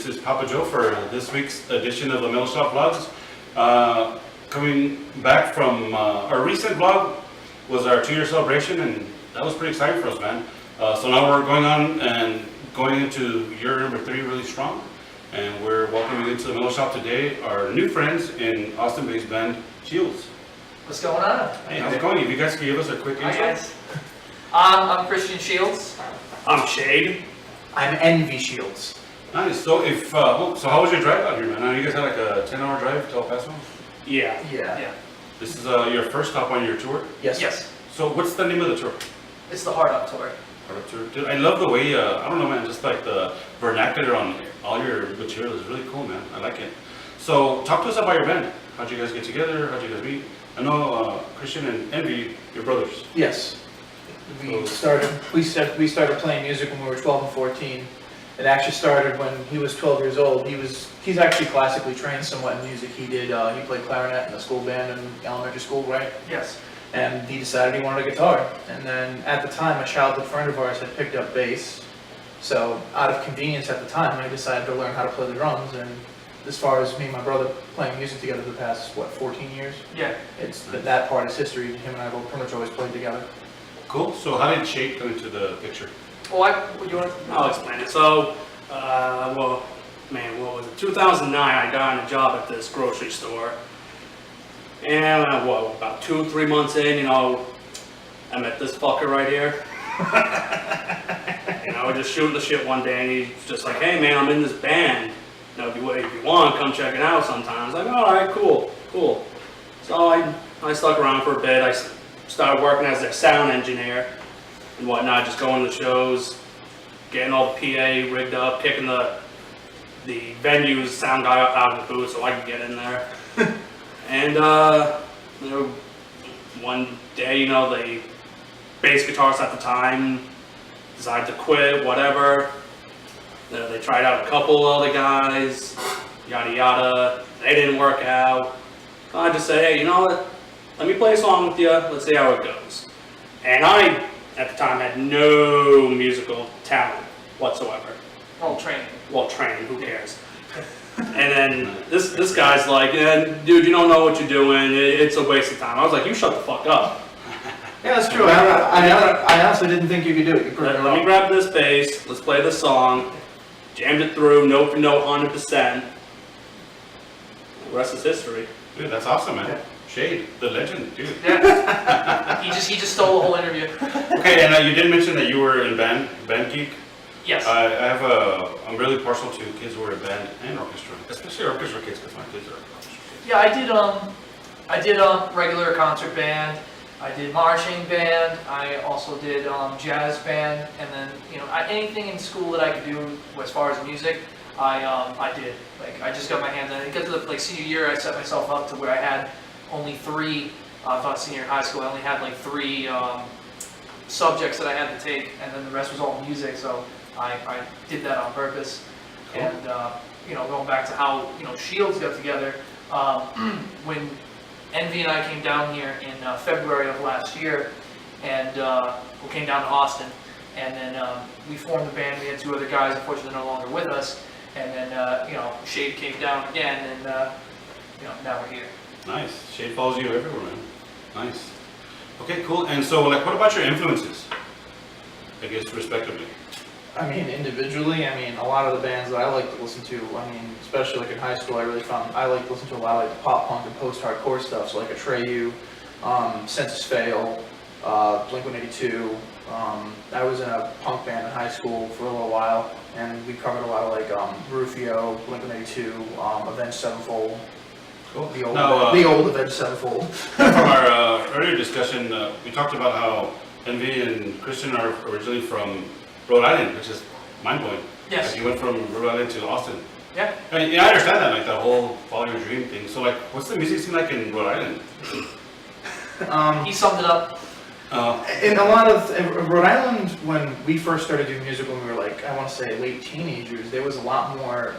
This is Papa Joe for this week's edition of the Metal Shop Vlogs. Coming back from our recent vlog was our 2-year celebration, and that was pretty exciting for us, man. So now we're going on and going into year number 3 really strong, and we're welcoming into the Metal Shop today our new friends in Austin-based band Shields. What's going on? Hey, how's it going? If you guys could give us a quick intro. Hi guys. I'm Christian Shields. I'm Shade. I'm Envy Shields. Nice. So so how was your drive out here, man? I know you guys had like a 10-hour drive to El Paso. Yeah. Yeah. This is your first stop on your tour. Yes. Yes. So what's the name of the tour? It's the Hard Up Tour. Dude, I love the way, I don't know, man, just like the vernacular on all your material is really cool, man. I like it. So talk to us about your band. How'd you guys get together? How'd you guys meet? I know Christian and Envy, your brothers. Yes. We started playing music when we were 12 and 14. It actually started when he was 12 years old. He's actually classically trained somewhat in music. He played clarinet in the school band in elementary school, right? Yes. And he decided he wanted a guitar. And then at the time, a childhood friend of ours had picked up bass. So out of convenience at the time, I decided to learn how to play the drums. And as far as me and my brother playing music together the past, 14 years? Yeah. That part is history. Him and I have pretty much always played together. Cool. So how did Shade come into the picture? I'll explain it. So, what was it? 2009, I got on a job at this grocery store. And about 2-3 months in, I met this fucker right here. We're just shooting the shit one day, and he's just like, "Hey man, I'm in this band. If you want, come check it out sometime." I was like, "All right, cool." So I stuck around for a bit. I started working as their sound engineer and whatnot, just going to shows, getting all the PA rigged up, kicking the venue's sound guy out of the booth so I could get in there. And one day, the bass guitarist at the time decided to quit, whatever. They tried out a couple other guys, yada yada. They didn't work out. So I just said, "Hey, you know what? Let me play a song with you. Let's see how it goes." And I, at the time, had no musical talent whatsoever. Well, training. Well, training, who cares? And then this guy's like, "Yeah, dude, you don't know what you're doing. It's a waste of time." I was like, "You shut the fuck up. Yeah, that's true. I honestly didn't think you could do it. Let me grab this bass. Let's play this song." Jammed it through, note for note, 100%. The rest is history. Dude, that's awesome, man. Yeah. Shade, the legend, dude. Yeah. he just stole the whole interview. Okay, and you did mention that you were in band geek. Yes. I'm really partial to kids who are in band and orchestra, especially orchestra kids, because my kids are orchestra kids. Yeah, I did regular concert band. I did marching band. I also did jazz band, and then anything in school that I could do as far as music, I did. Like I just got my hands on it. Because of senior year, I set myself up to where I had only 3. I thought senior in high school, I only had 3 subjects that I had to take, and then the rest was all music. So I did that on purpose. Cool. And going back to how Shields got together, when Envy and I came down here in February of last year, and we came down to Austin, and then we formed the band. We had 2 other guys, unfortunately no longer with us, and then Shade came down again, and now we're here. Nice. Shade follows you everywhere, man. Nice. Okay, cool. And so, what about your influences? I guess, respectively. Individually, a lot of the bands that I like to listen to, especially in high school, I like to listen to a lot of the pop punk and post-hardcore stuff, so Atreyu, Census Fail, Blink-182. I was in a punk band in high school for a little while, and we covered a lot of Rufio, Blink-182, Avenged Sevenfold. Cool. The old Avenged Sevenfold. From our earlier discussion, we talked about how Envy and Christian are originally from Rhode Island, which is mind-blowing. Yes. You went from Rhode Island to Austin. Yeah. I understand that, that whole follow your dream thing. So, what's the music scene like in Rhode Island? He summed it up. In a lot of Rhode Island, when we first started doing music, when we were I want to say late teenagers, there was a lot more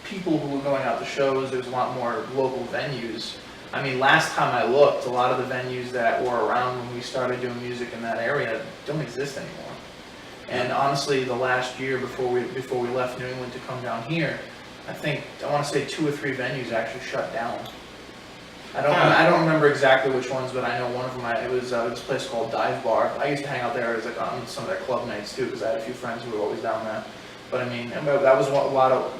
people who were going out to shows. There was a lot more local venues. Last time I looked, a lot of the venues that were around when we started doing music in that area don't exist anymore. And honestly, the last year before we left New England to come down here, I want to say 2 or 3 venues actually shut down. I don't remember exactly which ones, but I know one of them. It was this place called Dive Bar. I used to hang out there as like on some of their club nights too, because I had a few friends who were always down there. But I mean, that was a lot of.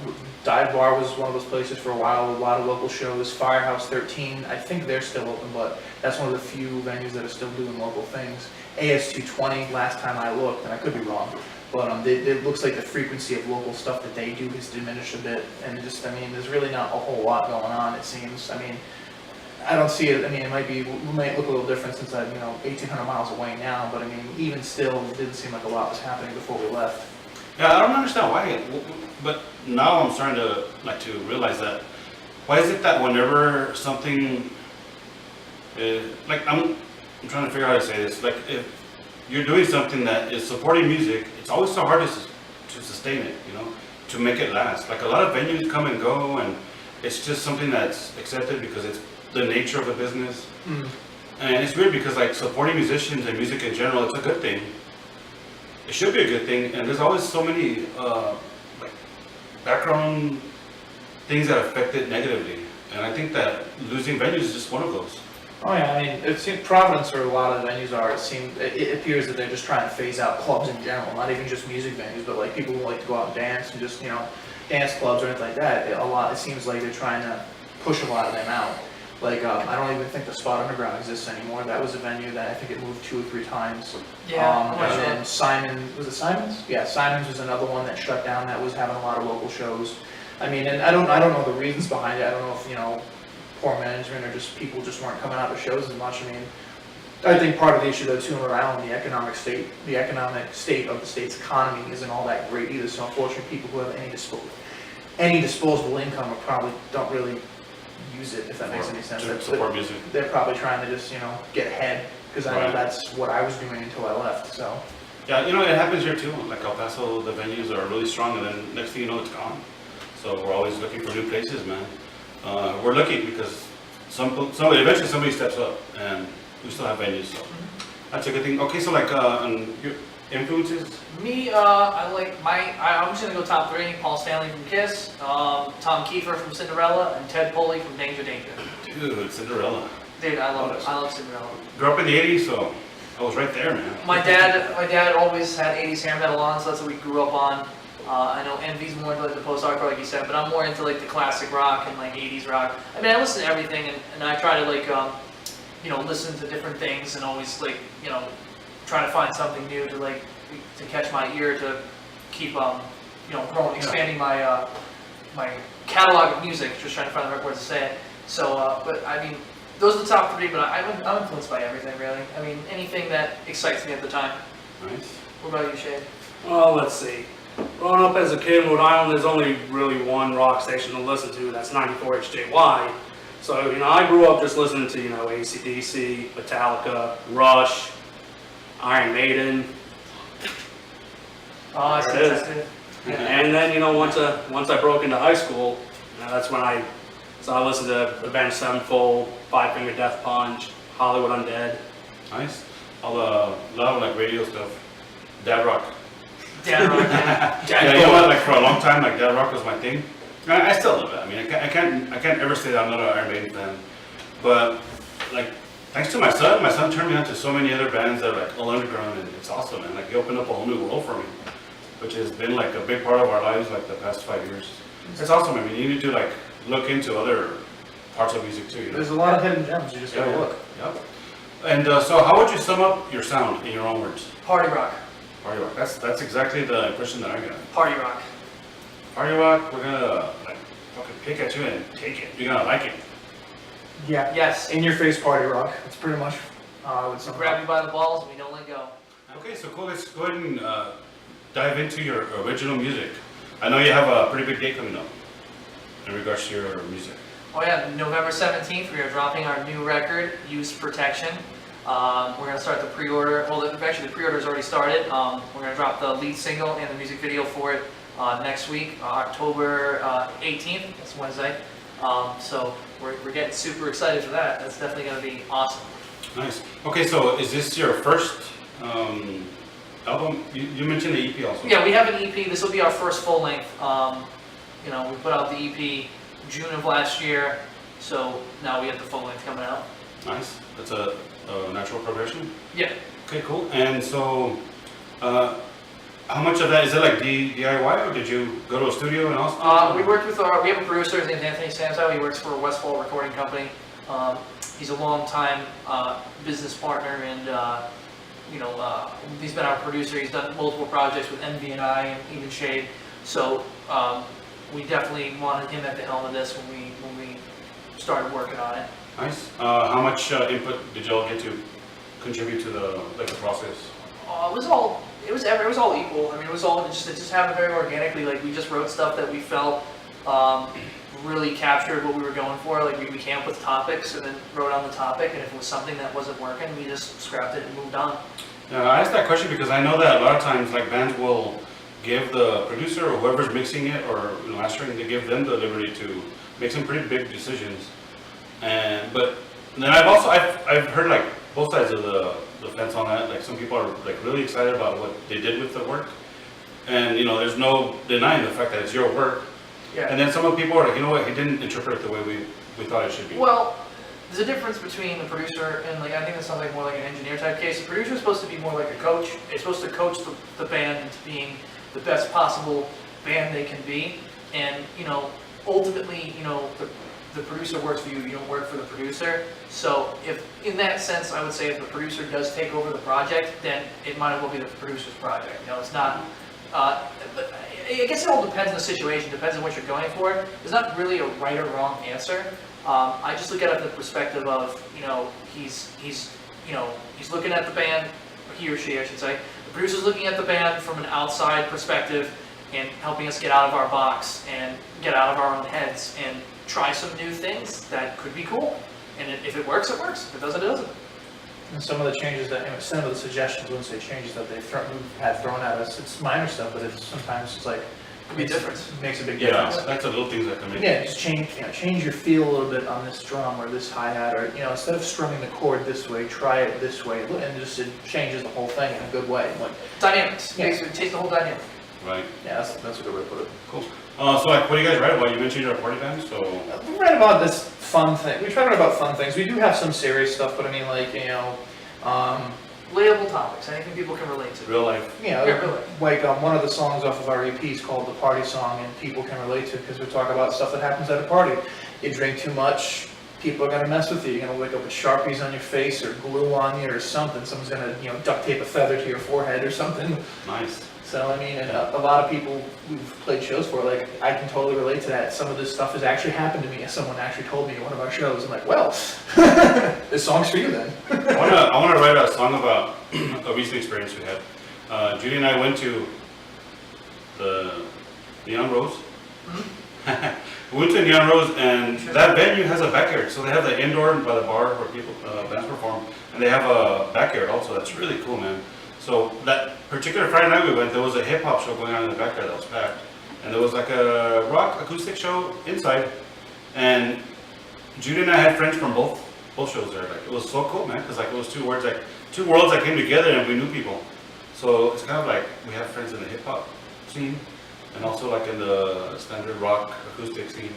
Dive Bar was one of those places for a while. A lot of local shows. Firehouse 13, I think they're still open, but that's one of the few venues that are still doing local things. AS220, last time I looked, and I could be wrong, but it looks like the frequency of local stuff that they do has diminished a bit, and just, I mean, there's really not a whole lot going on, it seems. I mean, I don't see it, I mean, we might look a little different since I'm, 1,800 miles away now, but I mean, even still, it didn't seem like a lot was happening before we left. Yeah, I don't understand why, but now I'm starting to realize that. Why is it that whenever something, I'm trying to figure out how to say this, like if you're doing something that is supporting music, it's always so hard to sustain it, to make it last. Like a lot of venues come and go, and it's just something that's accepted because it's the nature of the business. Mm. And it's weird because like supporting musicians and music in general, it's a good thing. It should be a good thing, and there's always so many like background things that affect it negatively. And I think that losing venues is just one of those. Oh yeah, I mean, it seems Providence, where a lot of the venues are, it appears that they're just trying to phase out clubs in general, not even just music venues, but like people who like to go out and dance and just, dance clubs or anything like that. It seems like they're trying to push a lot of them out. Like, I don't even think the Spot Underground exists anymore. That was a venue that I think it moved 2 or 3 times. Yeah, And then was it Simon's? Yeah, Simon's was another one that shut down that was having a lot of local shows. I mean, and I don't know the reasons behind it. I don't know if, poor management or just people just weren't coming out to shows as much. I mean, I think part of the issue though too in Rhode Island, the economic state of the state's economy isn't all that great either. So unfortunately, people who have any disposable income probably don't really use it, if that makes any sense. To support music. They're probably trying to just, get ahead, because I know Right. that's what I was doing until I left, so. Yeah, it happens here too. Like El Paso, the venues are really strong, and then next thing you know, it's gone. So we're always looking for new places, man. We're lucky because eventually somebody steps up, and we still have venues. So that's a good thing. Okay, so like your influences. Me, I'm just gonna go top 3. Paul Stanley from Kiss, Tom Kiefer from Cinderella, and Ted Poley from Danger Danger. Dude, Cinderella. Dude, I love Cinderella. Grew up in the '80s, so I was right there, man. My dad always had 80s hair metal on, so that's what we grew up on. I know Envy's more into like the post-hardcore, like you said, but I'm more into like the classic rock and like 80s rock. I mean, I listen to everything, and I try to like, listen to different things, and always like, try to find something new to catch my ear, to keep growing, expanding my my catalog of music. Just trying to find the right words to say it. So, but I mean, those are the top 3. But I'm influenced by everything really. I mean, anything that excites me at the time. Nice. What about you, Shane? Well, let's see. Growing up as a kid in Rhode Island, there's only really one rock station to listen to, that's 94 HJY. So, I grew up just listening to, AC/DC, Metallica, Rush, Iron Maiden. Oh, There it is. that's it. Yeah. And then, once I broke into high school, that's when I listened to Avenged Sevenfold, Five Finger Death Punch, Hollywood Undead. Nice. All the lot of like radio stuff. Dad rock. Dad rock, yeah. Yeah, you know what? Like for a long time, like dad rock was my thing. I still love it. I mean, I can't ever say that I'm not an Iron Maiden fan. But like, thanks to my son turned me on to so many other bands that are like all underground, and it's awesome, man. Like, he opened up a whole new world for me, which has been like a big part of our lives like the past 5 years. It's awesome. I mean, you need to like look into other parts of music too. There's a lot of hidden gems, you just gotta look. Yep. And so, how would you sum up your sound in your own words? Party rock. Party rock. That's exactly the impression that I got. Party rock. Party rock. We're gonna like fucking pick at you and take it. You're gonna like it. Yeah. Yes. In your face party rock, it's pretty much, I would sum it Grab up. you by the balls and we don't let go. Okay, so cool. Let's go ahead and dive into your original music. I know you have a pretty big date coming up in regards to your music. Oh yeah, November 17th, we are dropping our new record, Use Protection. We're going to start the pre-order. Well, actually the pre-order has already started. We're going to drop the lead single and the music video for it next week, October 18th. That's Wednesday. So we're getting super excited for that. That's definitely going to be awesome. Nice. Okay, so is this your first album, you mentioned the EP also. Yeah, we have an EP. This will be our first full length. You know, we put out the EP June of last year, so now we have the full length coming out. Nice. That's a natural progression. Yeah. Okay, cool. And so, how much of that is it like DIY, or did you go to a studio and also? We worked with we have a producer, his name's Anthony Samsow. He works for Westfall Recording Company. He's a long-time business partner, and you know, he's been our producer. He's done multiple projects with MV&I and even Shade. So we definitely wanted him at the helm of this when we started working on it. Nice. How much input did y'all get to contribute to the process? It was all equal. I mean, it just happened very organically. Like, we just wrote stuff that we felt really captured what we were going for. Like, we came up with topics and then wrote on the topic, and if it was something that wasn't working, we just scrapped it and moved on. Yeah, I asked that question because I know that a lot of times, like, bands will give the producer or whoever's mixing it or mastering, to give them the liberty to make some pretty big decisions. But then I've heard like both sides of the fence on that. Like, some people are like really excited about what they did with the work, and you know, there's no denying the fact that it's your work. Yeah. And then some of the people are like, you know what, he didn't interpret it the way we thought it should be. Well, there's a difference between the producer and, like, I think that sounds like more like an engineer type case. The producer is supposed to be more like a coach. It's supposed to coach the band into being the best possible band they can be. And, you know, ultimately, you know, the producer works for you, you don't work for the producer. So if, in that sense, I would say if the producer does take over the project, then it might as well be the producer's project. You know, it's not, but I guess it all depends on the situation, depends on what you're going for. There's not really a right or wrong answer. I just look at it from the perspective of, you know, he's looking at the band, or he or she, I should say. The producer's looking at the band from an outside perspective and helping us get out of our box and get out of our own heads and try some new things that could be cool. And if it works, it works. If it doesn't, it doesn't. And some of the changes that, you know, some of the suggestions, wouldn't say changes that they've had thrown at us, it's minor stuff, but sometimes it's like, Could be a difference. makes a big Yeah, difference. that's the little things that can make. Yeah, just change your feel a little bit on this drum or this hi-hat, or, you know, instead of strumming the chord this way, try it this way, and just, it changes the whole thing in a good way. Like, Dynamics. Yeah. Basically, change the whole dynamic. Right. yeah, that's a good way to put it. Cool. So like, what do you guys write about? You mentioned you're a party band, so. We write about this fun thing. We try to write about fun things. We do have some serious stuff, but I mean, like, you know, Relatable topics, anything people can relate to. Real life. you know, Yeah, really. like one of the songs off of our EP is called The Party Song, and people can relate to it because we talk about stuff that happens at a party. You drink too much, people are gonna mess with you. You're gonna wake up with Sharpies on your face or glue on you or something. Someone's gonna, you know, duct tape a feather to your forehead or something. Nice. So, I mean, and a lot of people we've played shows for, like, I can totally relate to that. Some of this stuff has actually happened to me. Someone actually told me at one of our shows. I'm like, well, this song's for you then. I wanna write a song about a recent experience we had. Judy and I went to the Neon Rose. We went to Neon Rose, and that venue has a backyard. So they have the indoor by the bar where people bands perform, and they have a backyard also. That's really cool, man. So that particular Friday night we went, there was a hip hop show going on in the backyard that was packed, and there was like a rock acoustic show inside. And Judy and I had friends from both shows there. Like, it was so cool, man, because like it was two worlds that came together, and we knew people. So it's kind of like we have friends in the hip hop scene, and also like in the standard rock acoustic scene.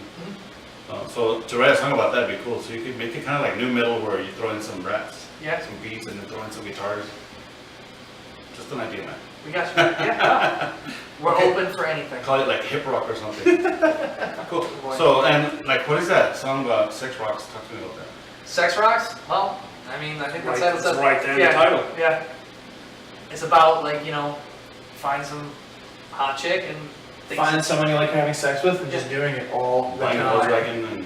So to write a song about that would be cool. So you could make it kind of like new metal, where you throw in some raps, Yeah. some beats, and then throw in some guitars. Just an idea, man. We got you. Yeah. We're Okay. open for anything. Call it like hip rock or something. Cool. So, and like, what is that song about sex rocks? Talk to me about that. Sex rocks? Well, I mean, I think that's Right, it's right there in the title. Yeah. It's about, like, you know, find some hot chick and things. Find someone you like having sex with and just doing it all the Buying a time. Volkswagen and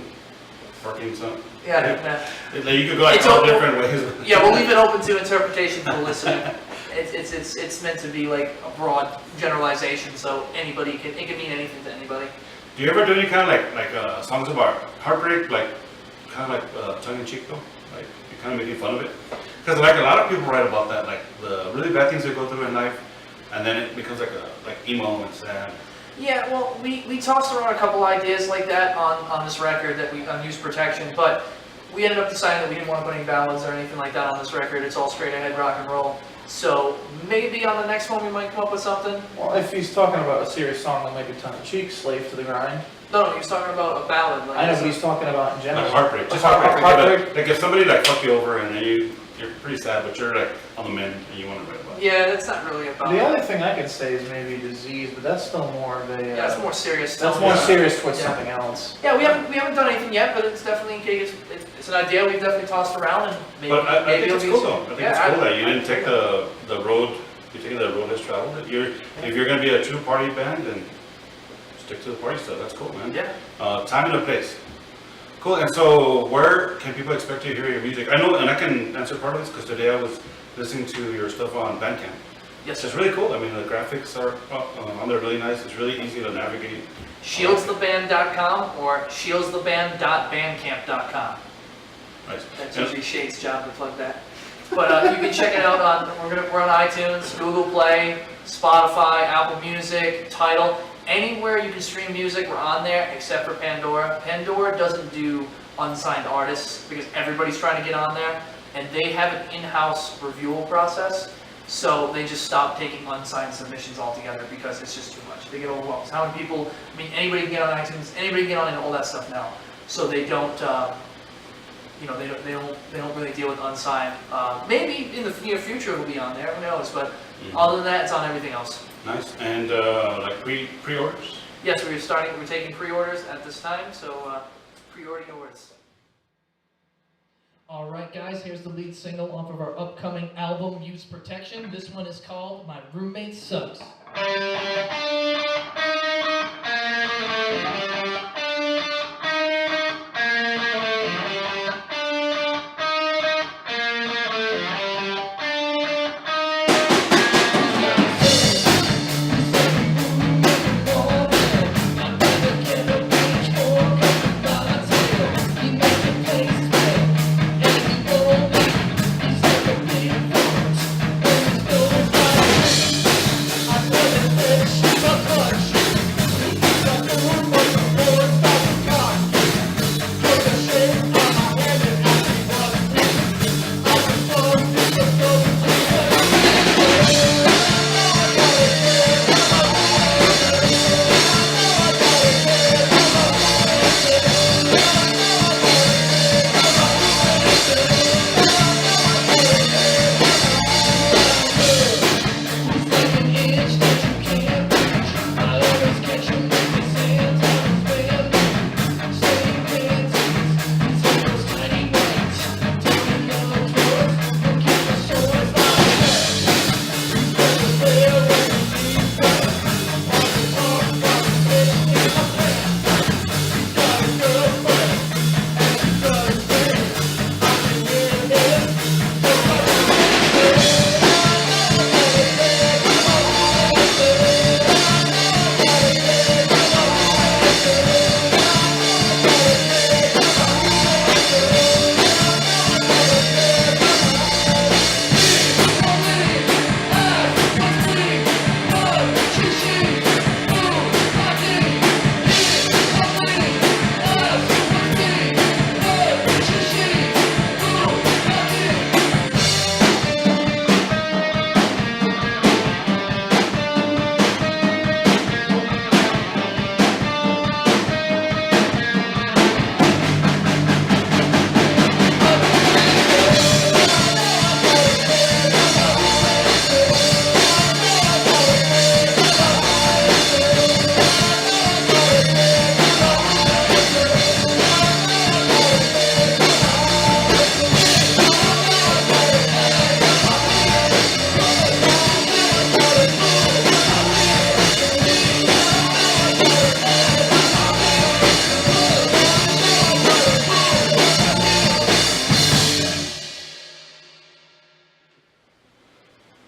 fucking some. Yeah. Like, you could go like It's all all- different ways. Yeah, we'll leave it open to interpretation for the listener. It's meant to be like a broad generalization, so it can mean anything to anybody. Do you ever do any kind of like songs about heartbreak, like kind of like tongue in cheek though? Like, you kind of making fun of it? Because like a lot of people write about that, like the really bad things they go through in life, and then it becomes like emo and sad. Yeah, well, we tossed around a couple ideas like that on this record that on Use Protection, but we ended up deciding that we didn't want to put any ballads or anything like that on this record. It's all straight ahead rock and roll. So maybe on the next one we might come up with something. Well, if he's talking about a serious song that might be tongue in cheek, Slave to the Grind. No, he was talking about a ballad. Like I know, this. but he's talking about in general. Like heartbreak, just Heartbreak. heartbreak. Like if somebody like fucked you over and then you're pretty sad, but you're like on the mend and you want to write about it. Yeah, that's not really about. The only thing I could say is maybe disease, but that's still more of a. Yeah, it's more serious. That's stuff. more Yeah. serious towards Yeah. something else. Yeah, we haven't done anything yet, but it's definitely in case it's an idea we've definitely tossed around and maybe. But I maybe think it's it'll cool be- though. I think Yeah, it's cool that you didn't take the road, you're taking the road less traveled. If you're gonna be a true party band, then stick to the party stuff. That's cool, man. Yeah. Time and a place. Cool, and so where can people expect to hear your music? I know, and I can answer part of this because today I was listening to your stuff on Bandcamp. Yes, It's sir. really cool. I mean, the graphics are on there really nice. It's really easy to navigate. Shieldstheband.com or shieldstheband.bandcamp.com. Nice. That's And- usually Shade's job to plug that. But you can check it out on, we're on iTunes, Google Play, Spotify, Apple Music, Tidal. Anywhere you can stream music, we're on there except for Pandora. Pandora doesn't do unsigned artists because everybody's trying to get on there. And they have an in-house review process. So they just stop taking unsigned submissions altogether because it's just too much. They get overwhelmed. How many people, I mean, anybody can get on iTunes, anybody can get on all that stuff now. So they don't, they don't really deal with unsigned. Maybe in the near future it'll be on there, who knows? But other than that, it's on everything else. Nice. And like pre-orders? Yes, we're taking pre-orders at this time, so pre-order yours. All right, guys, here's the lead single off of our upcoming album, Use Protection. This one is called My Roommate Sucks.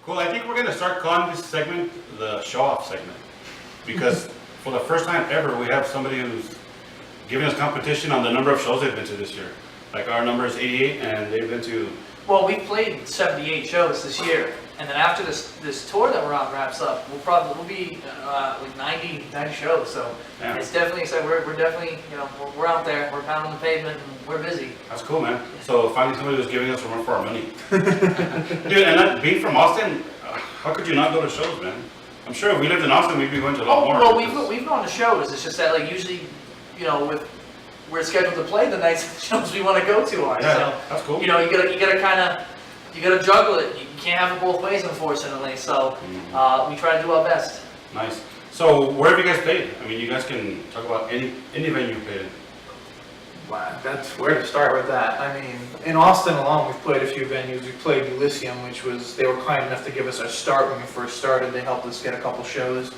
Cool. I think we're gonna start calling this segment the show-off segment because for the first time ever, we have somebody who's giving us competition on the number of shows they've been to this year. Like our number is 88, and they've been to. Well, we've played 78 shows this year, And then after this tour that we're on wraps up, we'll be like 90 shows. So Yeah. it's definitely exciting. We're definitely, you know, we're out there, we're pounding the pavement, and we're busy. That's cool, man. So finally somebody was giving us a run for our money. Dude, and that, being from Austin, how could you not go to shows, man? I'm sure if we lived in Austin, we'd be going to a lot Oh, more. well, because- we've gone to shows. It's just that like usually, you know, we're scheduled to play the nights of the shows we want to go to are. Yeah, So, that's cool. you know, you gotta kind of, you gotta juggle it. You can't have it both ways, unfortunately. So we try to do our best. Nice. So where have you guys played? I mean, you guys can talk about any venue you played in. Wow, that's where to start with that. I mean, in Austin alone, we've played a few venues. We played Elysium, which was, they were kind enough to give us our start when we first started. They helped us get a couple shows.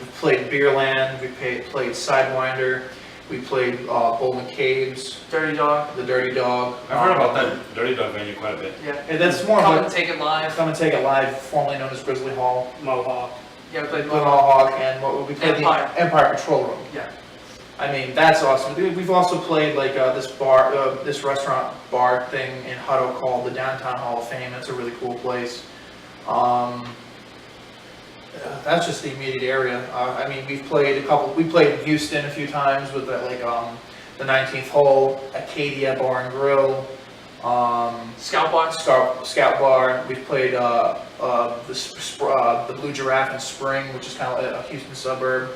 We played Beerland, we played Sidewinder, we played Bowling Caves, Dirty Dog. the Dirty Dog. I've heard about that Dirty Dog venue quite a bit. Yeah. And that's more Come of and a take it live. Come and Take It Live, formerly known as Grizzly Hall. Mohawk. Yeah, we played Glen Hawk, and what we played Empire. the Empire Control Room. Yeah. I mean, that's awesome. We've also played like this restaurant bar thing in Hutto called the Downtown Hall of Fame. That's a really cool place. That's just the immediate area. I mean, we played in Houston a few times with the 19th Hole, Acadia Bar and Grill, Scout Bar. Scout Bar. We've played the Blue Giraffe in Spring, which is kind of a Houston suburb.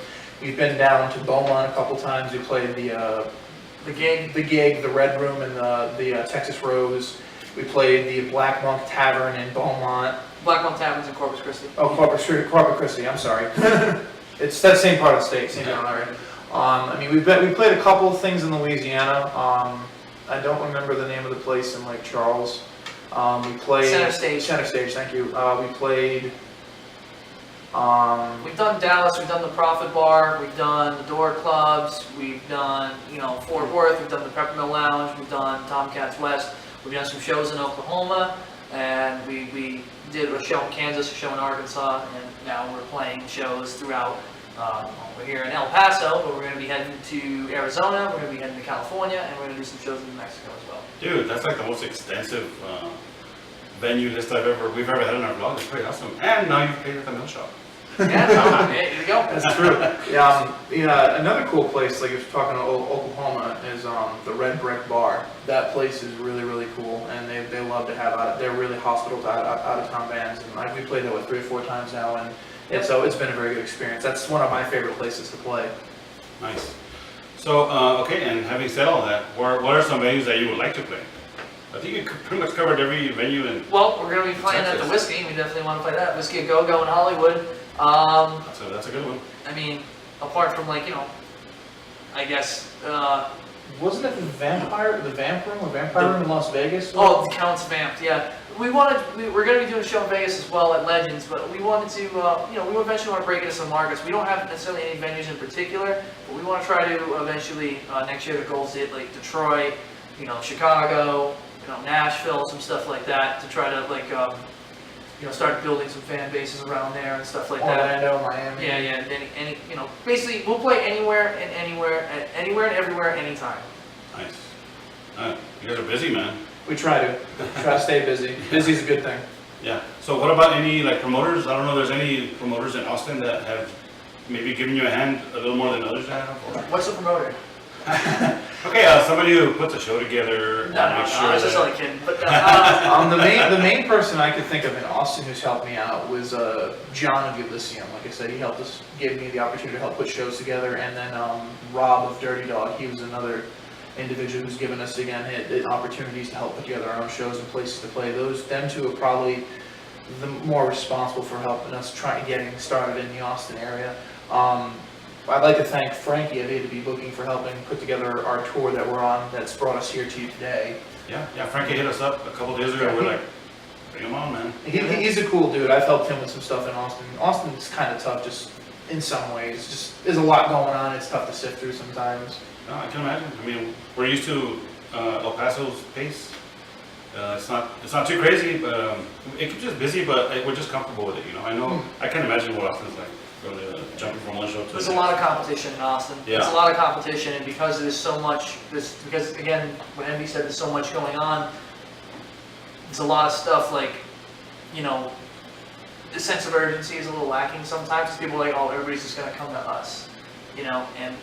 We've been down to Beaumont a couple times. We played the Gig, the Red Room, and the Texas Rose. We played the Black Monk Tavern in Beaumont. Black Mountain Taverns in Corpus Christi. Oh, Corpus Christi. I'm sorry. It's that same part of the state, same down there. I mean, we played a couple of things in Louisiana. I don't remember the name of the place in Lake Charles. We played Center Stage. Center Stage. Thank you. We played. We've done Dallas, we've done the Profit Bar, we've done the Door Clubs, we've done, you know, Fort Worth, we've done the Peppermill Lounge, we've done Tomcats West, we've done some shows in Oklahoma, and we did a show in Kansas, a show in Arkansas, and now we're playing shows throughout. We're here in El Paso, but we're going to be heading to Arizona, we're going to be heading to California, and we're going to do some shows in New Mexico as well. Dude, that's like the most extensive venue list we've ever had in our vlog. It's pretty awesome. And now you've played at the Mill Shop. Yeah, here you go. That's true. Yeah. Another cool place, like if you're talking to Oklahoma, is the Red Brick Bar. That place is really, really cool, and they love to have they're really hospitable to out of town bands, and we played there 3 or 4 times now, and so it's been a very good experience. That's one of my favorite places to play. Nice. So, okay, and having said all that, what are some venues that you would like to play? I think you pretty much covered every venue in. Well, we're going to be playing at the Whiskey. We definitely want to play that. Whiskey A Go Go in Hollywood. That's a good one. I mean, apart from like, you know, I guess, Wasn't it the Vamp Room in Las Vegas? oh, the Count's Vamped, yeah. We're going to be doing a show in Vegas as well at Legends, but we wanted to, you know, we eventually want to break into some markets. We don't have necessarily any venues in particular, but we want to try to eventually, next year the goal is to hit like Detroit, you know, Chicago, you know, Nashville, some stuff like that, to try to like, you know, start building some fan bases around there and stuff like that. Orlando, Miami. Yeah, any, you know, basically we'll play anywhere and everywhere, anytime. Nice. You guys are busy, man. We try to stay busy. Busy's a good thing. Yeah. So what about any like promoters? I don't know if there's any promoters in Austin that have maybe given you a hand a little more than others have? Or... What's the promoter? Okay, somebody who puts a show together. No, I was just that- only kidding. But The main person I could think of in Austin who's helped me out was John of Elysium. Like I said, he helped us, gave me the opportunity to help put shows together, and then Rob of Dirty Dog. He was another individual who's given us again opportunities to help put together our own shows and places to play. Them two are probably the more responsible for helping us getting started in the Austin area. I'd like to thank Frankie at A2B Booking for helping put together our tour that we're on that's brought us here to you today. Yeah, Frankie hit us up a couple days ago. We're like, bring him on, man. He's a cool dude. I've helped him with some stuff in Austin. Austin's kind of tough just in some ways. Just there's a lot going on. It's tough to sift through sometimes. No, I can imagine. I mean, we're used to El Paso's pace. It's not too crazy, but it keeps us busy. But we're just comfortable with it, you know. I can't imagine what Austin's like. Really, jumping from one show to there's the a next. lot of competition in Austin. Yeah. There's a lot of competition, and because there's so much, because again, what Envy said, there's so much going on. There's a lot of stuff like, you know, the sense of urgency is a little lacking sometimes, because people are like, oh, everybody's just gonna come to us, and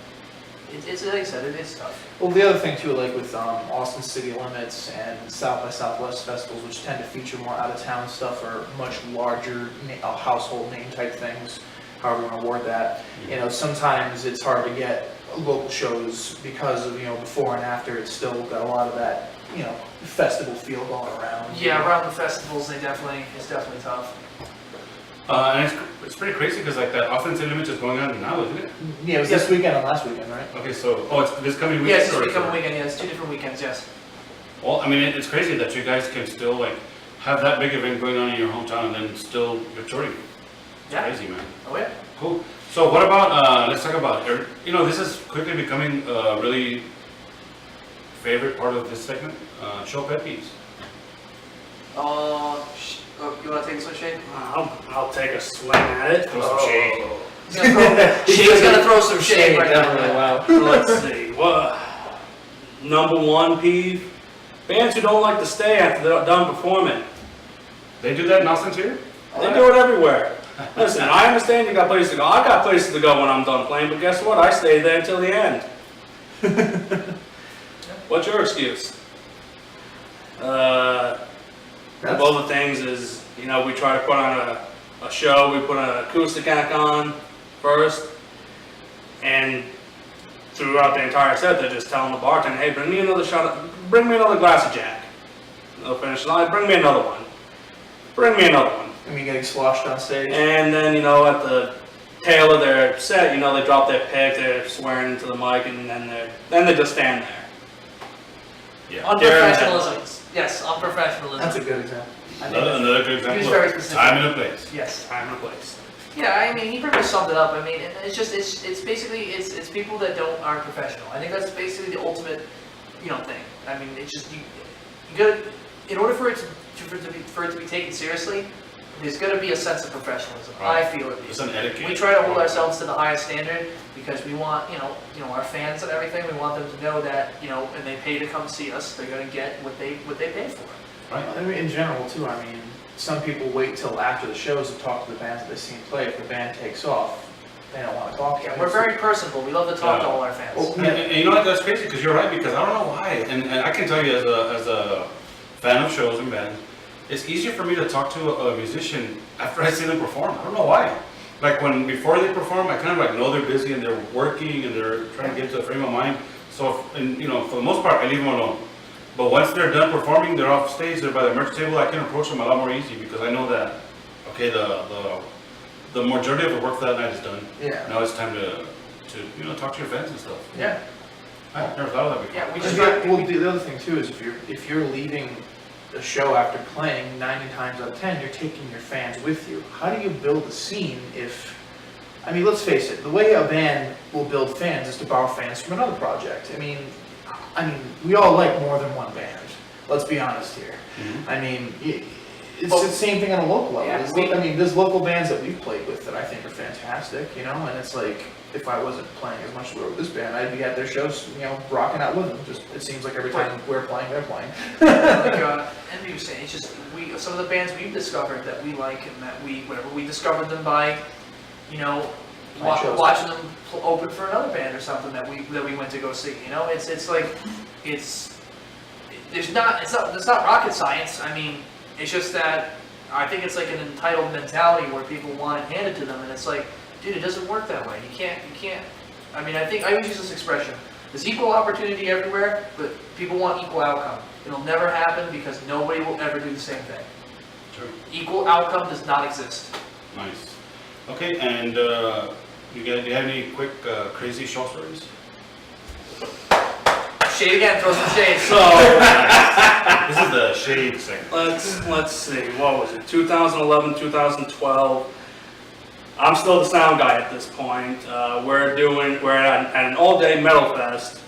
it's like I said, it's tough. Well, the other thing too, like with Austin City Limits and South by Southwest festivals, which tend to feature more out-of-town stuff or much larger household name type things, however you want to word that, sometimes it's hard to get local shows because of, before and after, it's still got a lot of that, festival feel going around. Yeah, around the festivals, it's definitely tough. And it's pretty crazy because like that Austin City Limits is going on now, isn't it? Yeah, it was this weekend and last weekend, right? Okay, so, it's this coming weekend? Yes, it's or- become a weekend, yes, 2 different weekends, yes. Well, I mean, it's crazy that you guys can still like have that big event going on in your hometown and then still you're touring. It's Yeah. crazy, man. Oh, yeah. Cool. So what about, let's talk about, this is quickly becoming a really favorite part of this segment, show pet peeves. You wanna take this one, Shane? I'll take a swing at it. Throw some shade. Shane's gonna throw some shade right Definitely, now. wow. Let's see, what, number one peeve, bands who don't like to stay after they're done performing. They do that in Austin too? They do it everywhere. Listen, I understand you got places to go. I got places to go when I'm done playing, but guess what? I stayed there until the end. What's your excuse? Of all the things is, we try to put on a show, we put an acoustic act on first, and throughout the entire set, they're just telling the bartender, hey, bring me another glass of Jack. They'll finish the line, bring me another one. Bring me another one. I mean, getting sloshed on stage. And then, at the tail of their set, they drop their pick, they're swearing into the mic, and then they just stand there. Yeah. Unprofessionalism. Yes, unprofessionalism. That's a good example. Another good example. He was very of specific. Time and a place. Yes. Time and place. Yeah, I mean, he pretty much summed it up. I mean, and it's basically, it's people that aren't professional. I think that's basically the ultimate, thing. I mean, it's just, you gotta, in order for it to be taken seriously, there's gotta be a sense of professionalism. Right. I feel at It's least. an etiquette. We try to hold ourselves to the highest standard because we want, our fans and everything, we want them to know that, and they pay to come see us, they're gonna get what they pay for. Right. I mean, in general too, some people wait till after the shows to talk to the bands that they've seen play. If the band takes off, they don't want to talk to Yeah, them. we're very personable. We love to talk to all our fans. Well, And you know what, that's crazy, because you're right, because I don't know why, and I can tell you as a fan of shows and bands, it's easier for me to talk to a musician after I see them perform. I don't know why. Like before they perform, I kind of like know they're busy and they're working and they're trying to get to a frame of mind. So, for the most part, I leave them alone. But once they're done performing, they're off stage, they're by the merch table, I can approach them a lot more easy because I know that, okay, the majority of the work for that night is done. Yeah. Now it's time to talk to your fans and stuff. Yeah. I've never thought of that before. Yeah, we Just just well, the other thing too is if you're leaving the show after playing 90 times out of 10, you're taking your fans with you. How do you build a scene if, let's face it, the way a band will build fans is to borrow fans from another project. We all like more than one band. Let's be honest here. Mhm. It's the same thing on a local level. Yeah, There's local bands that we've played with that I think are fantastic, and it's like, if I wasn't playing as much as we were with this band, I'd be at their shows, rocking out with them. Just, it seems like every time we're playing, they're playing. and we were saying, it's just some of the bands we've discovered that we like and that we discovered them by, shows. watching them open for another band or something that we went to go see. It's like it's not rocket science. It's just that I think it's like an entitled mentality where people want it handed to them, and it's like, dude, it doesn't work that way. You can't. I think I always use this expression. There's equal opportunity everywhere, but people want equal outcome. It'll never happen because nobody will ever do the same thing. True. Equal outcome does not exist. Nice. Okay, and do you have any quick crazy show stories? Shade again, throw some shade. So, This is the shade segment. let's see, what was it, 2011, 2012? I'm still the sound guy at this point. We're at an all-day metal fest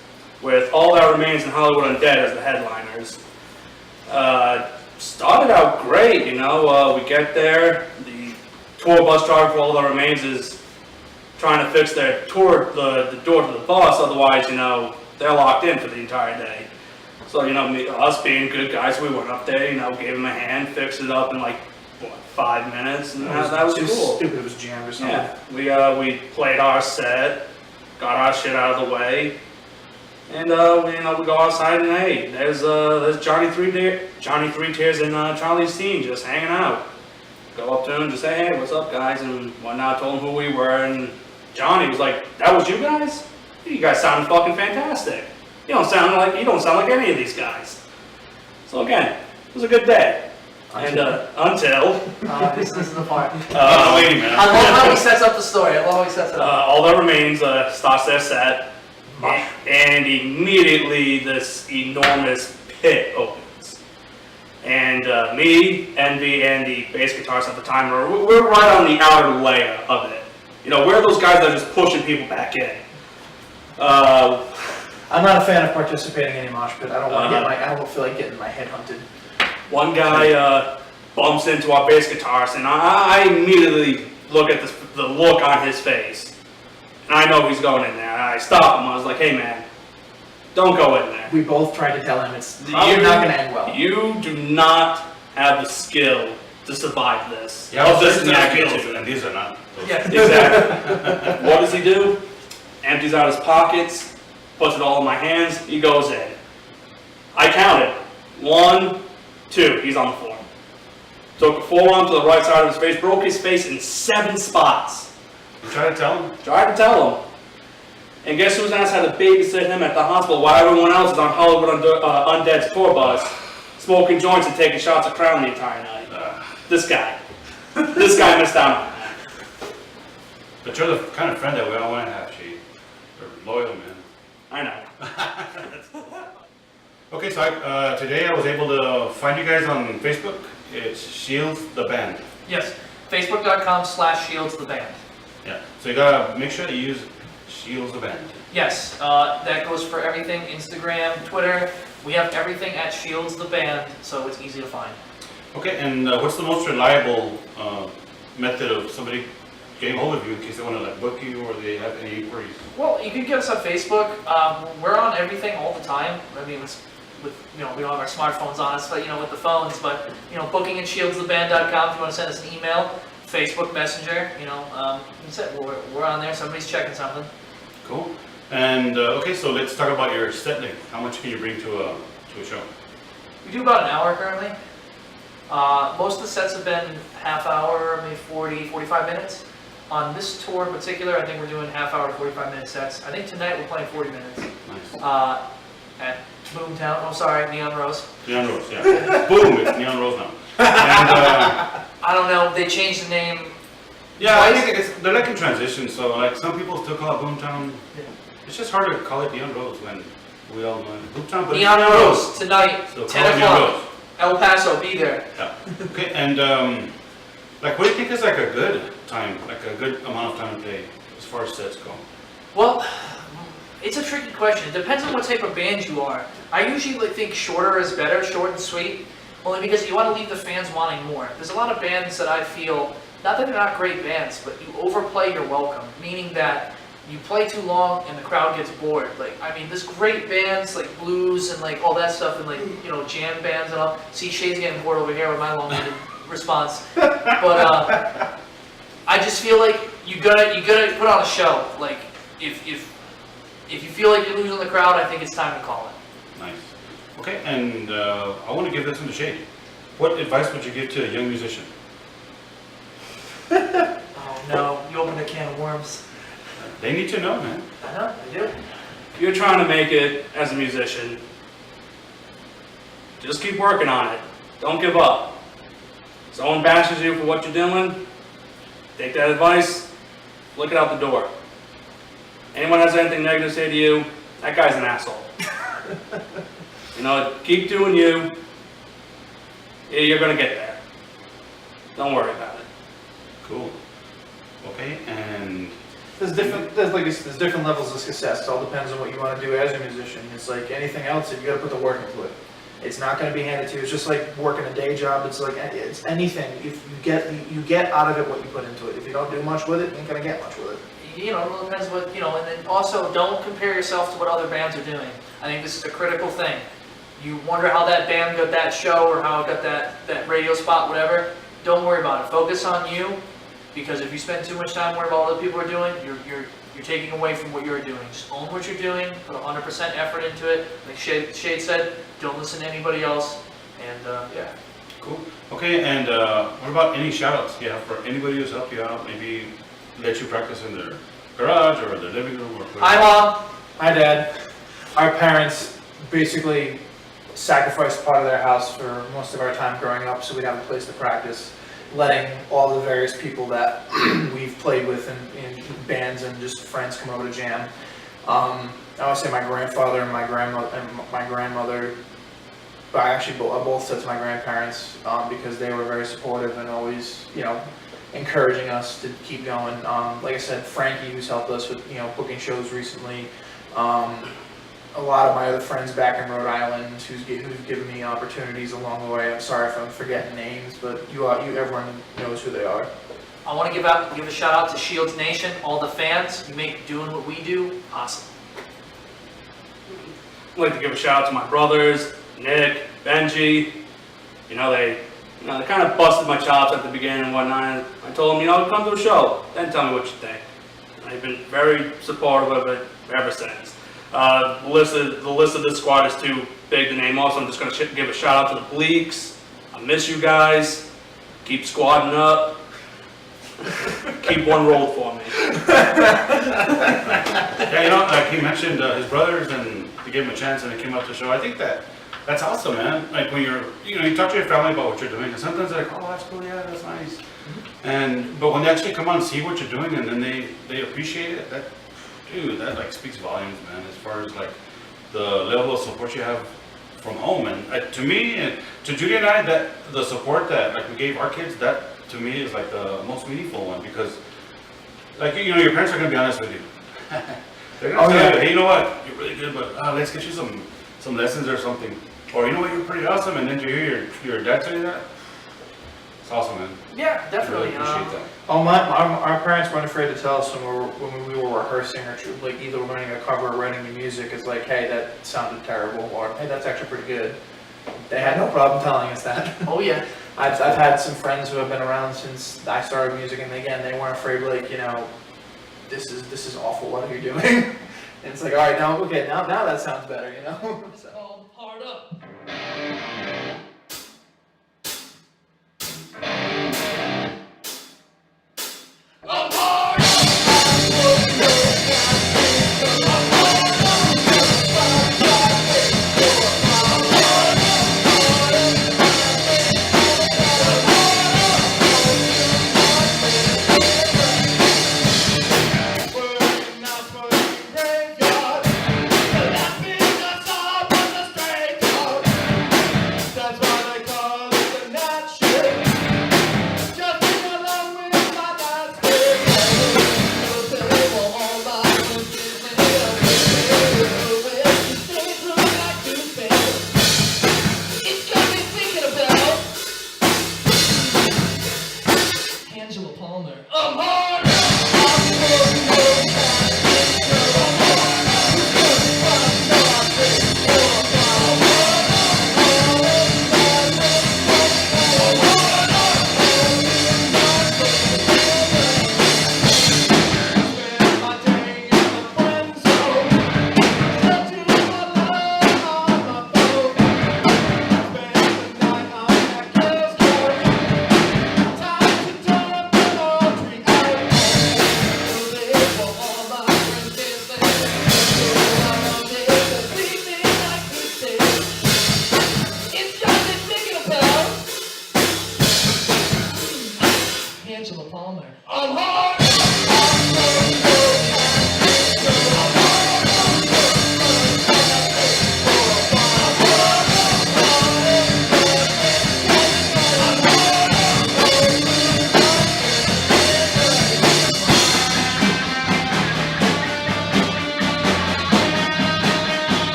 with All That Remains and Hollywood Undead as the headliners. Started out great, we get there, the tour bus driver for All That Remains is trying to fix their door to the bus, otherwise, they're locked in for the entire day. So, us being good guys, we went up there, gave him a hand, fixed it up in like what, 5 minutes, and It was that was too cool. stupid, it was jammed or something. Yeah, we played our set, got our shit out of the way, and we go outside and hey, there's Johnny Three Tears and Charlie's team just hanging out. Go up to him, just say, hey, what's up, guys, and whatnot. Told him who we were, and Johnny was like, that was you guys? You guys sound fucking fantastic. You don't sound like any of these guys. So again, it was a good day. And until This is the part. I'm waiting, man. I love how he sets up the story. I love how he sets it up. All that remains starts their set, and immediately this enormous pit opens. And me, Envy, and the bass guitarist at the time, we're right on the outer layer of it. You know, we're those guys that are just pushing people back in. I'm not a fan of participating in any mosh pit. I don't feel like getting my head hunted. One guy bumps into our bass guitarist, and I immediately look at the look on his face, and I know he's going in there. And I stop him. I was like, "Hey, man, don't go in there. We both tried to tell him it's probably not going to end well. You do not have the skill to survive this. Yeah, well, this there's is not skills, good." and these are not. Yeah. Exactly. What does he do? Empties out his pockets, puts it all in my hands. He goes in. I counted 1, 2. He's on the floor. Took a forearm to the right side of his face, broke his face in 7 spots. You try to tell them? Tried to tell him. And guess whose ass had to babysit him at the hospital while everyone else is on Hollywood Undead's tour bus, smoking joints and taking shots of Crown the entire night? This guy. This guy missed out on that. But you're the kind of friend that we all want to have, She. You're loyal, man. I know. Okay, so today I was able to find you guys on Facebook. It's Shields the Band. Yes. Facebook.com/Shields the band. Yeah. So you gotta make sure to use Shields the Band. Yes, that goes for everything, Instagram, Twitter. We have everything at Shields the band, so it's easy to find. Okay, and what's the most reliable method of somebody getting hold of you in case they want to like book you or they have any inquiries? Well, you can get us on Facebook. We're on everything all the time. I mean, with we don't have our smartphones on us, but with the phones. But booking at shieldstheband.com if you want to send us an email, Facebook Messenger. That's it. We're on there. Somebody's checking something. Cool. And okay, so let's talk about your set length. How much can you bring to a show? We do about an hour currently. Most of the sets have been half hour, maybe 40, 45 minutes. On this tour in particular, I think we're doing half hour to 45-minute sets. I think tonight we're playing 40 minutes. Nice. At Boomtown, Neon Rose. Neon Rose, yeah. Boom, it's Neon Rose now. And I don't know, they changed the name. yeah, I think they're like in transition. So like some people still call it Boomtown. Yeah. It's just hard to call it Neon Rose when we all know it. Boomtown, but Neon Rose, tonight, So call 10 it Neon o'clock. Rose. El Paso, be there. Yeah. Okay, and like, what do you think is like a good time, like a good amount of time to play as far as sets go? Well, it's a tricky question. It depends on what type of band you are. I usually think shorter is better, short and sweet, only because you want to leave the fans wanting more. There's a lot of bands that I feel, not that they're not great bands, but you overplay your welcome, meaning that you play too long and the crowd gets bored. Like, I mean, there's great bands like blues and like all that stuff and like, jam bands and all. See, Shay's getting bored over here with my long-winded response. But I just feel like you gotta put on a show. Like, if you feel like you're losing the crowd, I think it's time to call it. Nice. Okay, and I want to give this one to Shay. What advice would you give to a young musician? Oh no, you opened a can of worms. They need to know, man. I know, I do. If you're trying to make it as a musician, just keep working on it. Don't give up. If someone bashes you for what you're doing, take that advice, flick it out the door. Anyone has anything negative to say to you, that guy's an asshole. Keep doing you. You're gonna get there. Don't worry about it. Cool. Okay, and There's different levels of success. It all depends on what you want to do as a musician. It's like anything else, you got to put the work into it. It's not going to be handed to you. It's just like working a day job. It's like it's anything. If you get out of it what you put into it. If you don't do much with it, you ain't going to get much with it. It really depends what, and then also don't compare yourself to what other bands are doing. I think this is a critical thing. You wonder how that band got that show or how it got that radio spot, whatever. don't worry about it. Focus on you, because if you spend too much time worrying about what other people are doing, you're taking away from what you're doing. Just own what you're doing, put 100% effort into it. Like Shade said, don't listen to anybody else, and yeah. Cool. Okay, and what about any shout-outs you have for anybody who's helped you out? Maybe let you practice in their garage or their living room or Hi, Mom. Hi, Dad. Our parents basically sacrificed part of their house for most of our time growing up so we'd have a place to practice, letting all the various people that we've played with in bands and just friends come over to jam. I would say my grandfather and my grandmother, but actually both sets of my grandparents, because they were very supportive and always, encouraging us to keep going. Like I said, Frankie, who's helped us with, booking shows recently. A lot of my other friends back in Rhode Island who've given me opportunities along the way. I'm sorry if I'm forgetting names, but everyone knows who they are. I want to give a shout out to Shields Nation, all the fans. You make doing what we do awesome. I'd like to give a shout out to my brothers, Nick, Benji. They kind of busted my chops at the beginning and whatnot. I told them, come to a show, then tell me what you think. And they've been very supportive of it ever since. The list of this squad is too big to name off, so I'm just going to give a shout out to the Bleaks. I miss you guys. Keep squadding up. Keep one roll for me. Yeah, like he mentioned his brothers and to give him a chance and they came up to the show. I think that's awesome, man. Like when you talk to your family about what you're doing, and sometimes they're like, oh, that's cool, yeah, that's nice. But when they actually come out and see what you're doing and then they appreciate it, that like speaks volumes, man, as far as like the level of support you have from home. And to me, and to Judy and I, that the support that like we gave our kids, that to me is like the most meaningful one, because like your parents are gonna be honest with you. They're gonna tell you, hey, you know what, you're really good, but let's get you some lessons or something. Or you know what, you're pretty awesome, and then to hear your dad tell you that, it's awesome, man. Yeah, definitely. I really appreciate that. Our parents weren't afraid to tell us when we were rehearsing or like either learning a cover or writing new music. It's like, hey, that sounded terrible, or hey, that's actually pretty good. They had no problem telling us that. Oh yeah. I've had some friends who have been around since I started music, and again, they weren't afraid. Like, this is awful. What are you doing? And it's like, all right, now that sounds better, It's all hard up.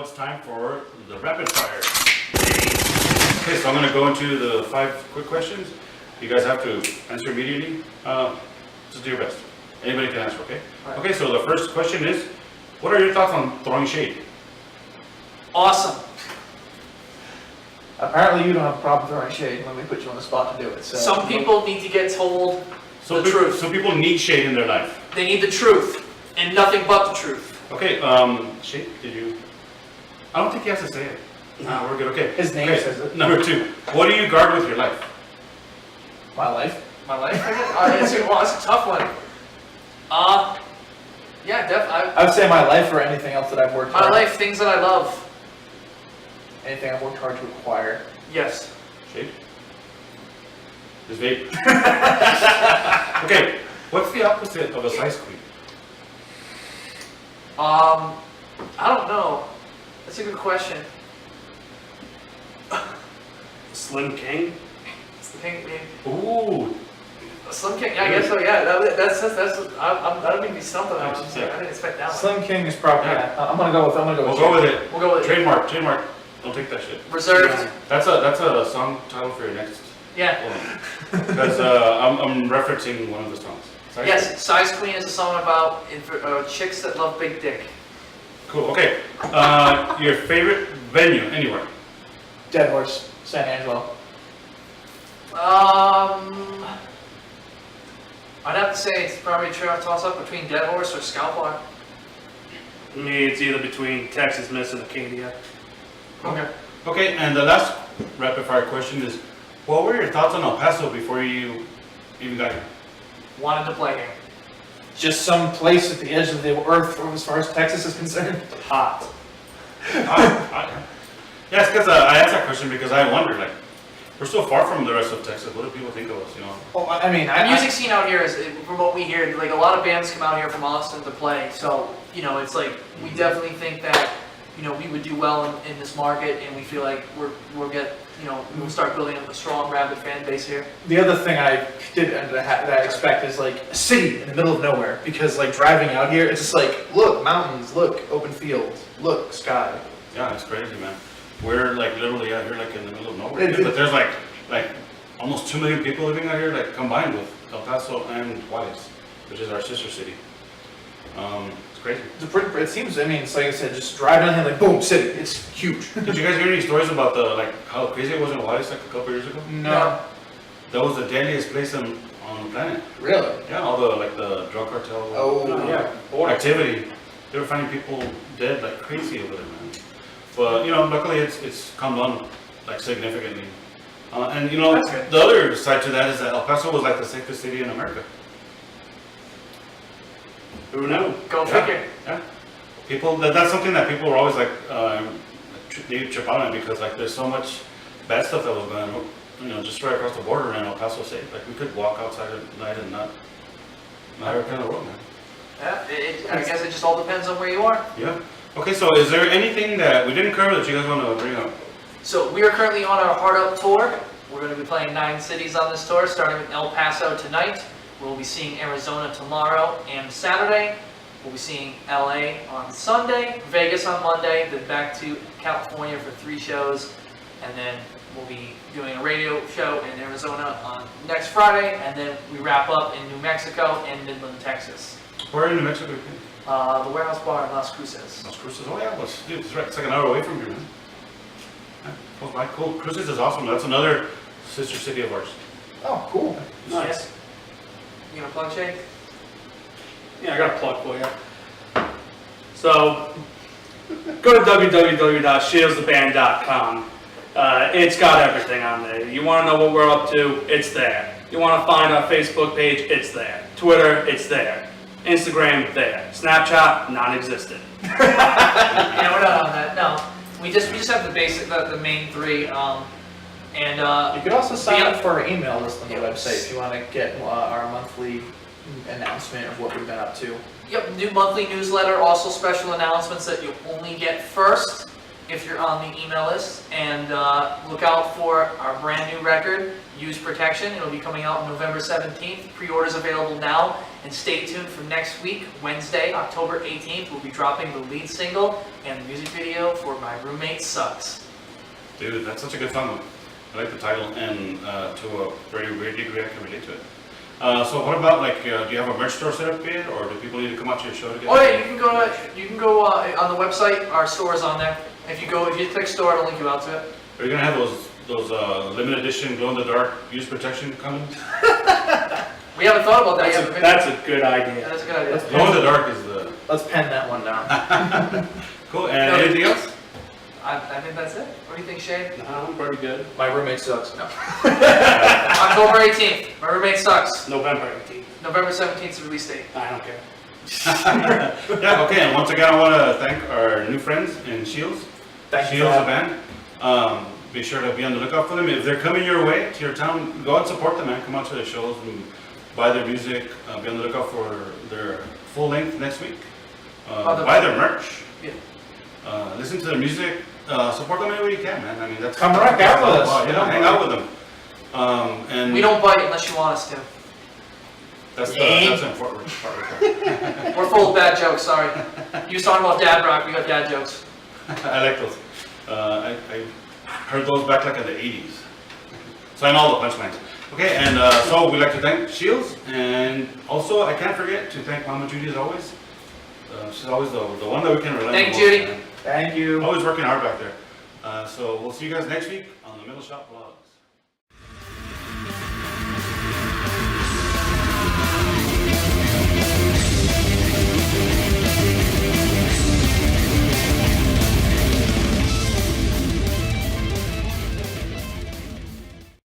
it's time for the rapid fire. Okay, so I'm gonna go into the 5 quick questions. You guys have to answer immediately. Just do your best. Anybody can answer, okay? Right. Okay, so the first question is, what are your thoughts on throwing shade? Awesome. Apparently you don't have a problem throwing shade when we put you on the spot to do it, so. Some people need to get told the truth. So people need shade in their life. They need the truth, and nothing but the truth. Okay, shade, did you? I don't think he has to say it. No, we're good, okay. His name Okay, says it. Number 2, what do you guard with your life? My life? My life? That's a tough one. Yeah, I would say my life or anything else that I've worked my hard. life, things that I love. Anything I've worked hard to acquire. Yes. Shade? His vape. Okay, what's the opposite of a size queen? I don't know. That's a good question. Slim King? It's the pink name. Ooh, Slim King. Yeah, I guess so. Yeah, that's. I don't mean to be stumped on that. I didn't expect that one. Slim King is probably, Yeah. I'm gonna go with we'll go with it. We'll go with it. Trademark. Don't take that shit. Reserved. That's a song title for your next Yeah. one. Because I'm referencing one of the songs. Size Yes. Size Queen is a song about chicks that love big dick. Cool, okay. Your favorite venue, anywhere? Dead Horse, San Angelo. I'd have to say it's probably a toss up between Dead Horse or Scalp Bar. Me, it's either between Texas Miss and Acadia. Okay. Okay, and the last rapid fire question is, what were your thoughts on El Paso before you even got here? Wanted to play here. Just some place at the edge of the earth as far as Texas is concerned. Hot. Yes, because I asked that question because I wondered, like, we're so far from the rest of Texas. What do people think of us, you know? Well, I mean, The music scene out here is, from what we hear, like a lot of bands come out here from Austin to play. So, it's like, we definitely think that, we would do well in this market, and we feel like we'll get, we'll start building up a strong, rabid fan base here. The other thing I did that I expect is like a city in the middle of nowhere, because like driving out here, it's just like, look, mountains, look, open fields, look, sky. Yeah, it's crazy, man. We're like literally out here, like in the middle of nowhere. It- But there's like almost 2 million people living out here, like combined with El Paso and Juarez, which is our sister city. It's crazy. It seems, I mean, it's like I said, just drive down here, like boom, city, it's huge. Did you guys hear any stories about how crazy it was in Juarez like a couple years ago? No. That was the deadliest place on the planet. Really? Yeah, all the drug cartel Oh, yeah. activity. They were finding people dead like crazy over there, man. But luckily it's come down like significantly. And That's good. the other side to that is that El Paso was like the safest city in America. Who knew? Go Yeah. figure. Yeah. That's something that people were always like, they trip out on because like there's so much bad stuff that was going on, just right across the border and El Paso safe. Like we could walk outside at night and not have kind of road, man. Yeah, I guess it just all depends on where you are. Yeah. Okay, so is there anything that we didn't cover that you guys want to bring up? So we are currently on our Heart Up tour. We're going to be playing 9 cities on this tour, starting with El Paso tonight. We'll be seeing Arizona tomorrow and Saturday. We'll be seeing LA on Sunday, Vegas on Monday, then back to California for 3 shows, and then we'll be doing a radio show in Arizona on next Friday, and then we wrap up in New Mexico and Midland, Texas. Where in New Mexico? The Warehouse Bar in Las Cruces. Las Cruces. Oh yeah, dude, it's right. It's like an hour away from here, man. Yeah, close by. Cool. Cruces is awesome. That's another sister city of ours. Oh, cool. Nice. You gonna plug Shay? Yeah, I got a plug for you. So, go to www.shieldstheband.com. It's got everything on there. You want to know what we're up to? It's there. You want to find our Facebook page? It's there. Twitter? It's there. Instagram? There. Snapchat? Non-existent. Yeah, we're not on that. No, we just have the basic, the main 3. You could also sign Yeah. up for our email list on the Yeah. website if you want to get our monthly announcement of what we've been up to. Yep, new monthly newsletter, also special announcements that you'll only get first. if you're on the email list. And look out for our brand new record, Use Protection. It'll be coming out November 17th. Pre-orders available now. And stay tuned for next week, Wednesday, October 18th. We'll be dropping the lead single and the music video for My Roommate Sucks. Dude, that's such a good song. I like the title, and to a very weird degree, I can relate to it. So what about, like, do you have a merch store set up yet, or do people need to come out to your show to get? Oh yeah, you can go on the website. Our store is on there. If you click store, it'll link you out to it. Are you gonna have those limited edition glow in the dark use protection coming? We haven't thought about that yet. That's a good idea. That's a good idea. Glow in the dark is the Let's pen that one down. cool. And anything else? I think that's it. What do you think, Shane? Nah, I'm pretty good. My roommate sucks. No. October 18th. My Roommate Sucks. November 18th. November 17th is the release date. I don't care. Yeah. Okay. And once again, I want to thank our new friends in Shields. Thank you. Shields, the band. Be sure to be on the lookout for them. If they're coming your way to your town, go out and support them, man. Come out to the shows and buy their music. Be on the lookout for their full length next week. Buy their merch. Yeah. Listen to their music. Support them any way you can, man. I mean, that's Come rock out with us. You know, hang out with them. And We don't bite unless you want us to. That's the important part right there. We're full of bad jokes, sorry. You was talking about dad rock, we got dad jokes. I like those. I heard those back like in the 80s. So I know all the punchlines. Okay, and so we'd like to thank Shields, and also I can't forget to thank Mama Judy as always. She's always the one that we can rely on. Thank the you, most, Judy. man. Thank you. Always working hard back there. So we'll see you guys next week on the Middle Shop Vlogs.